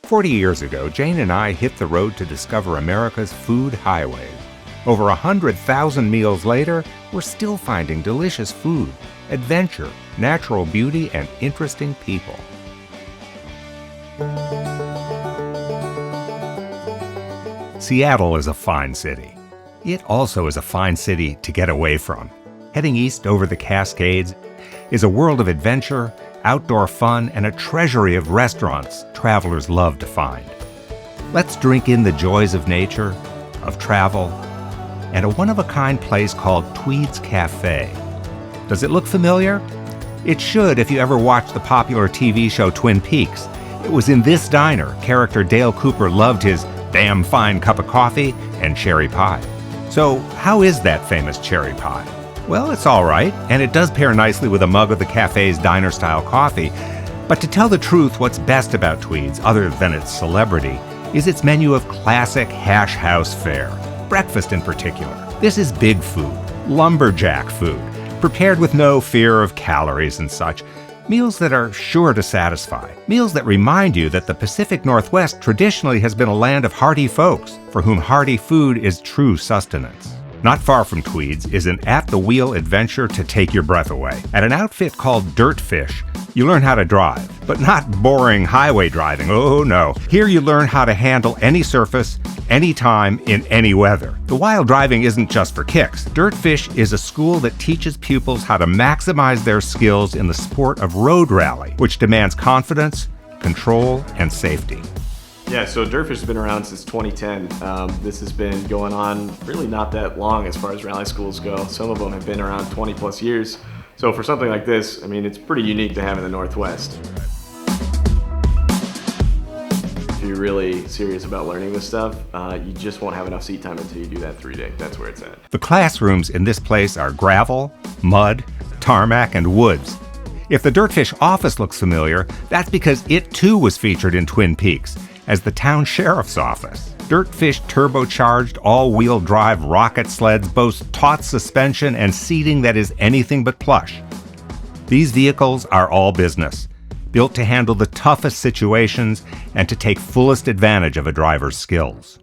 40 years ago, Jane and I hit the road to discover America's food highways. Over 100,000 meals later, we're still finding delicious food, adventure, natural beauty, and interesting people. Seattle is a fine city. It also is a fine city to get away from. Heading east over the Cascades is a world of adventure, outdoor fun, and a treasury of restaurants travelers love to find. Let's drink in the joys of nature, of travel, and a one-of-a-kind place called Tweeds Cafe. Does it look familiar? It should if you ever watched the popular TV show Twin Peaks. It was in this diner character Dale Cooper loved his damn fine cup of coffee and cherry pie. So how is that famous cherry pie? Well, it's all right, and it does pair nicely with a mug of the cafe's diner-style coffee. But to tell the truth, what's best about Tweeds, other than its celebrity, is its menu of classic hash house fare. Breakfast in particular. This is big food, lumberjack food, prepared with no fear of calories and such. Meals that are sure to satisfy. Meals that remind you that the Pacific Northwest traditionally has been a land of hearty folks, for whom hearty food is true sustenance. Not far from Tweeds is an at-the-wheel adventure to take your breath away. At an outfit called Dirtfish, you learn how to drive, but not boring highway driving, oh no. Here you learn how to handle any surface, anytime, in any weather. The wild driving isn't just for kicks. Dirtfish is a school that teaches pupils how to maximize their skills in the sport of road rally, which demands confidence, control, and safety. Yeah, so Dirtfish has been around since 2010. This has been going on really not that long as far as rally schools go. Some of them have been around 20 plus years. So for something like this, I mean, it's pretty unique to have in the Northwest. If you're really serious about learning this stuff, you just won't have enough seat time until you do that 3-day. That's where it's at. The classrooms in this place are gravel, mud, tarmac, and woods. If the Dirtfish office looks familiar, that's because it too was featured in Twin Peaks as the town sheriff's office. Dirtfish turbocharged all-wheel drive rocket sleds boast taut suspension and seating that is anything but plush. These vehicles are all business, built to handle the toughest situations and to take fullest advantage of a driver's skills.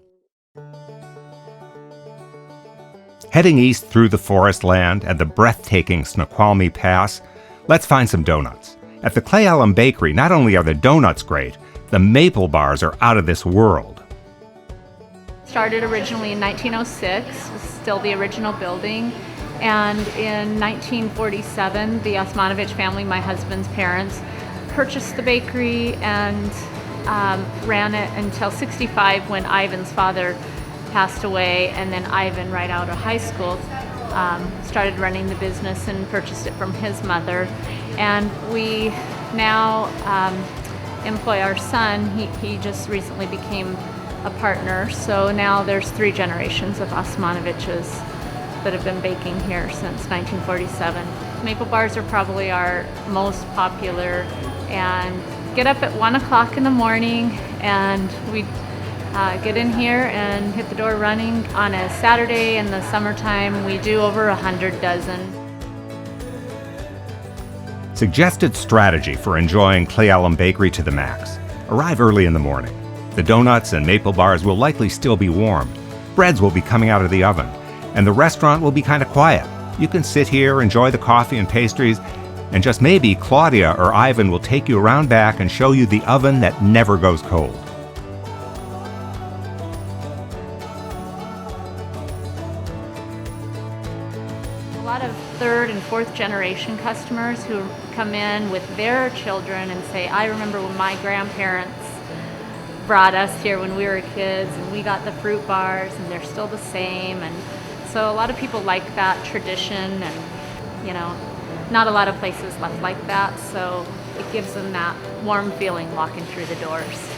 Heading east through the forest land and the breathtaking Snoqualmie Pass, let's find some donuts. At the Cle Elum Bakery, not only are the donuts great, the maple bars are out of this world. Started originally in 1906, was still the original building, and in 1947, the Osmanovichs family, my husband's parents, purchased the bakery and ran it until '65 when Ivan's father passed away, and then Ivan, right out of high school, started running the business and purchased it from his mother. And we now employ our son. He just recently became a partner, so now there's 3 generations of Osmanovichs that have been baking here since 1947. Maple bars are probably our most popular, and get up at 1 o'clock in the morning, and we get in here and hit the door running. On a Saturday in the summertime, we do over 100 dozen. Suggested strategy for enjoying Cle Elum Bakery to the max. Arrive early in the morning. The donuts and maple bars will likely still be warm. Breads will be coming out of the oven, and the restaurant will be kind of quiet. You can sit here, enjoy the coffee and pastries, and just maybe Claudia or Ivan will take you around back and show you the oven that never goes cold. A lot of 3rd and 4th generation customers who come in with their children and say, I remember when my grandparents brought us here when we were kids and we got the fruit bars and they're still the same. And so a lot of people like that tradition, and not a lot of places left like that, so it gives them that warm feeling walking through the doors.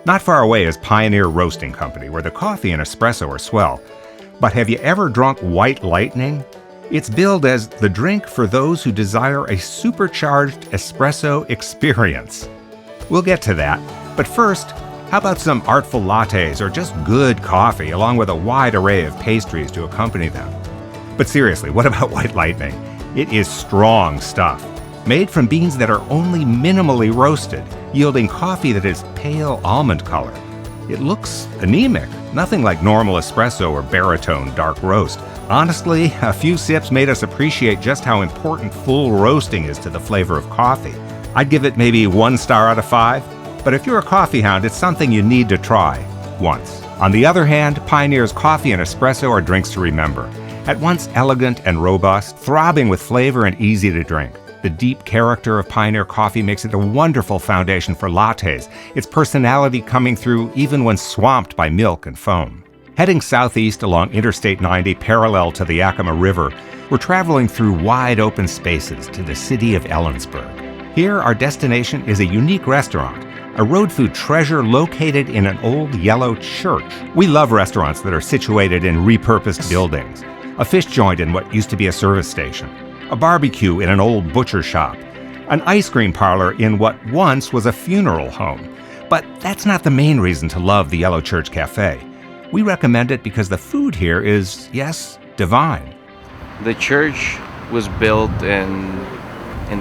Not far away is Pioneer Roasting Company, where the coffee and espresso are swell. But have you ever drunk White Lightning? It's billed as the drink for those who desire a supercharged espresso experience. We'll get to that, but first, how about some artful lattes or just good coffee along with a wide array of pastries to accompany them? But seriously, what about White Lightning? It is strong stuff. Made from beans that are only minimally roasted, yielding coffee that is pale almond color. It looks anemic, nothing like normal espresso or baritone dark roast. Honestly, a few sips made us appreciate just how important full roasting is to the flavor of coffee. I'd give it maybe 1 star out of 5, but if you're a coffee hound, it's something you need to try once. On the other hand, Pioneer's coffee and espresso are drinks to remember. At once elegant and robust, throbbing with flavor and easy to drink. The deep character of Pioneer coffee makes it a wonderful foundation for lattes, its personality coming through even when swamped by milk and foam. Heading southeast along Interstate 90 parallel to the Yakima River, we're traveling through wide open spaces to the city of Ellensburg. Here, our destination is a unique restaurant, a road food treasure located in an old yellow church. We love restaurants that are situated in repurposed buildings. A fish joint in what used to be a service station, a barbecue in an old butcher shop, an ice cream parlor in what once was a funeral home. But that's not the main reason to love the Yellow Church Cafe. We recommend it because the food here is, yes, divine. The church was built in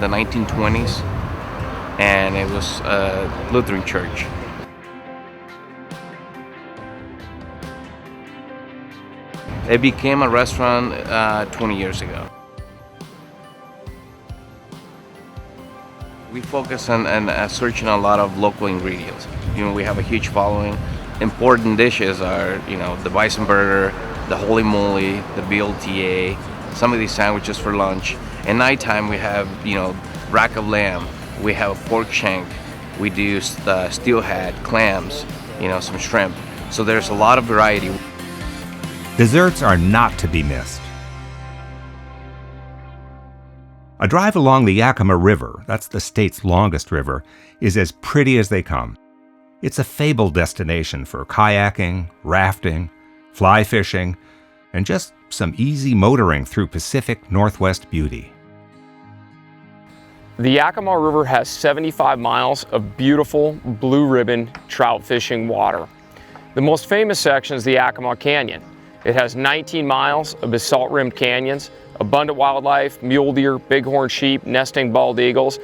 the 1920s, and it was a Lutheran church. It became a restaurant 20 years ago. We focus on searching a lot of local ingredients. We have a huge following. Important dishes are, the bison burger, the holy moly, the BLTA, some of these sandwiches for lunch. At nighttime, we have, rack of lamb. We have a pork shank. We do the steelhead, clams, some shrimp. So there's a lot of variety. Desserts are not to be missed. A drive along the Yakima River, that's the state's longest river, is as pretty as they come. It's a fabled destination for kayaking, rafting, fly fishing, and just some easy motoring through Pacific Northwest beauty. The Yakima River has 75 miles of beautiful blue ribbon trout fishing water. The most famous section is the Yakima Canyon. It has 19 miles of basalt-rimmed canyons, abundant wildlife, mule deer, bighorn sheep, nesting bald eagles.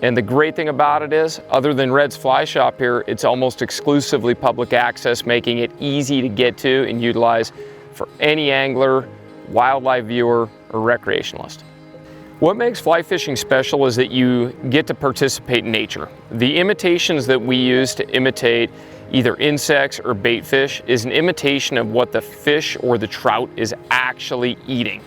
And the great thing about it is, other than Red's Fly Shop here, it's almost exclusively public access, making it easy to get to and utilize for any angler, wildlife viewer, or recreationalist. What makes fly fishing special is that you get to participate in nature. The imitations that we use to imitate either insects or bait fish is an imitation of what the fish or the trout is actually eating.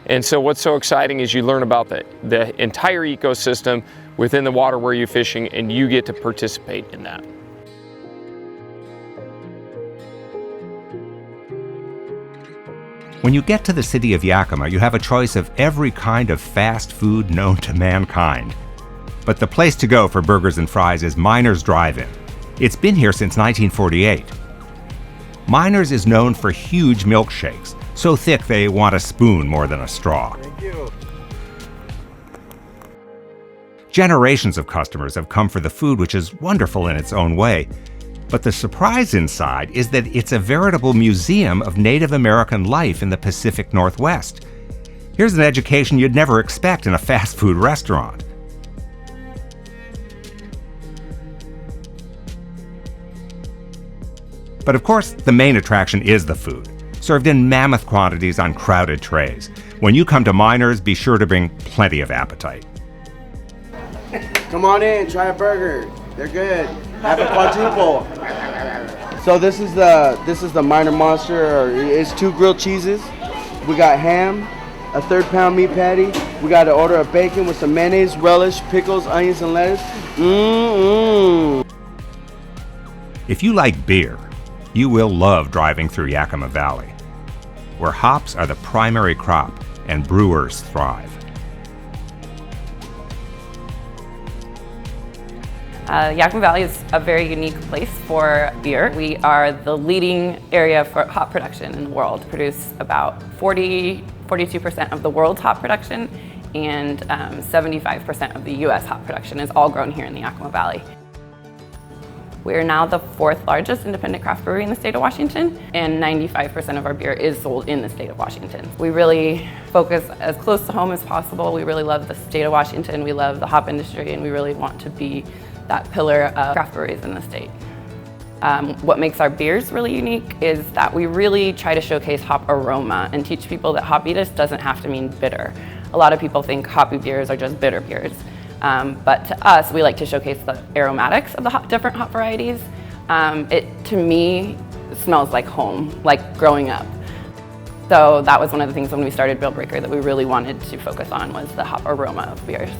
And so what's so exciting is you learn about the entire ecosystem within the water where you're fishing, and you get to participate in that. When you get to the city of Yakima, you have a choice of every kind of fast food known to mankind. But the place to go for burgers and fries is Miner's DriveIn. It's been here since 1948. Miner's is known for huge milkshakes, so thick they want a spoon more than a straw. Thank you. Generations of customers have come for the food, which is wonderful in its own way. But the surprise inside is that it's a veritable museum of Native American life in the Pacific Northwest. Here's an education you'd never expect in a fast food restaurant. But of course, the main attraction is the food, served in mammoth quantities on crowded trays. When you come to Miner's, be sure to bring plenty of appetite. Come on in, try a burger. They're good. Have a quadruple. So this is the Miner Monster, or it's 2 grilled cheeses. We got ham, a 1/3-pound meat patty. We got an order of bacon with some mayonnaise, relish, pickles, onions, and lettuce. If you like beer, you will love driving through Yakima Valley, where hops are the primary crop and brewers thrive. Yakima Valley is a very unique place for beer. We are the leading area for hop production in the world. Produce about 42% of the world's hop production, and 75% of the US hop production is all grown here in the Yakima Valley. We're now the 4th largest independent craft brewery in the state of Washington, and 95% of our beer is sold in the state of Washington. We really focus as close to home as possible. We really love the state of Washington. We love the hop industry, and we really want to be that pillar of craft breweries in the state. What makes our beers really unique is that we really try to showcase hop aroma and teach people that hoppiness doesn't have to mean bitter. A lot of people think hoppy beers are just bitter beers. But to us, we like to showcase the aromatics of the different hop varieties. It, to me, smells like home, like growing up. So that was one of the things when we started Bill Breaker that we really wanted to focus on, was the hop aroma of beers.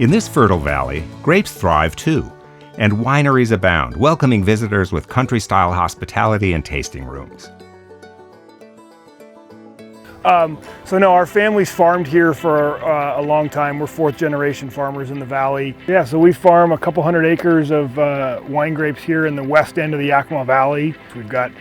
In this fertile valley, grapes thrive too, and wineries abound, welcoming visitors with country-style hospitality and tasting rooms. So no, our family's farmed here for a long time. We're fourth generation farmers in the valley. Yeah, so we farm a couple hundred acres of wine grapes here in the west end of the Yakima Valley. We've got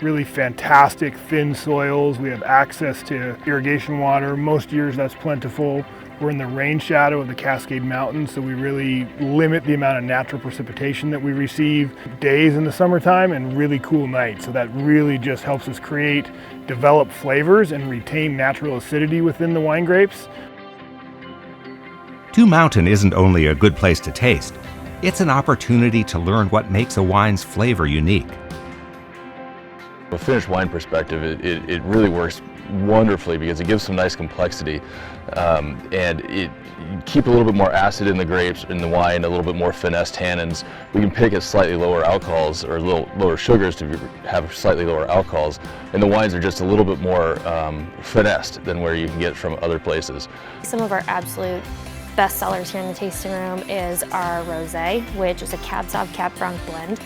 really fantastic thin soils. We have access to irrigation water. Most years that's plentiful. We're in the rain shadow of the Cascade Mountains, so we really limit the amount of natural precipitation that we receive days in the summertime and really cool nights. So that really just helps us develop flavors and retain natural acidity within the wine grapes. Two Mountain isn't only a good place to taste, it's an opportunity to learn what makes a wine's flavor unique. From a finished wine perspective, it really works wonderfully because it gives some nice complexity, and you keep a little bit more acid in the grapes, in the wine, a little bit more finesse tannins. We can pick at slightly lower alcohols or lower sugars to have slightly lower alcohols, and the wines are just a little bit more finessed than where you can get from other places. Some of our absolute best sellers here in the tasting room is our Rosé, which is a Cab Sauv Cab Franc blend.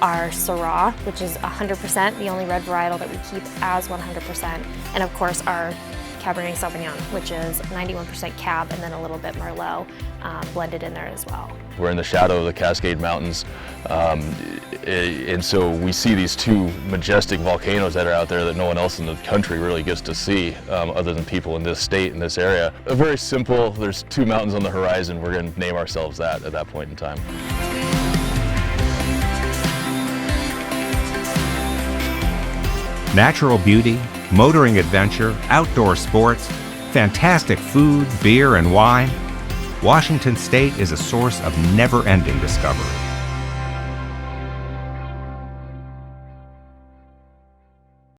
Our Syrah, which is 100%, the only red varietal that we keep as 100%. And of course our Cabernet Sauvignon, which is 91% Cab and then a little bit Merlot blended in there as well. We're in the shadow of the Cascade Mountains, and so we see these two majestic volcanoes that are out there that no one else in the country really gets to see, other than people in this state, in this area. Very simple, there's two mountains on the horizon, we're going to name ourselves that at that point in time. Natural beauty, motoring adventure, outdoor sports, fantastic food, beer, and wine. Washington State is a source of never-ending discovery.